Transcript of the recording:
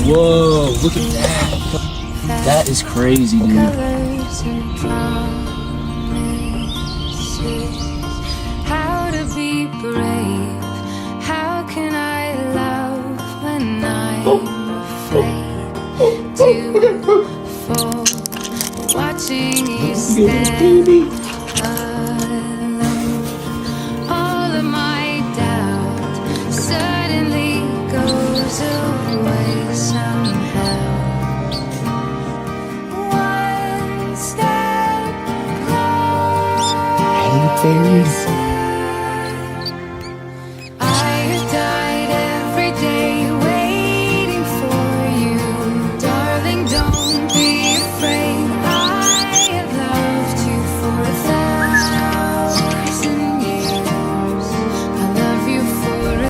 Whoa, look at that. That is crazy, dude. How to be brave? How can I love when I'm afraid to fall? Watching you stand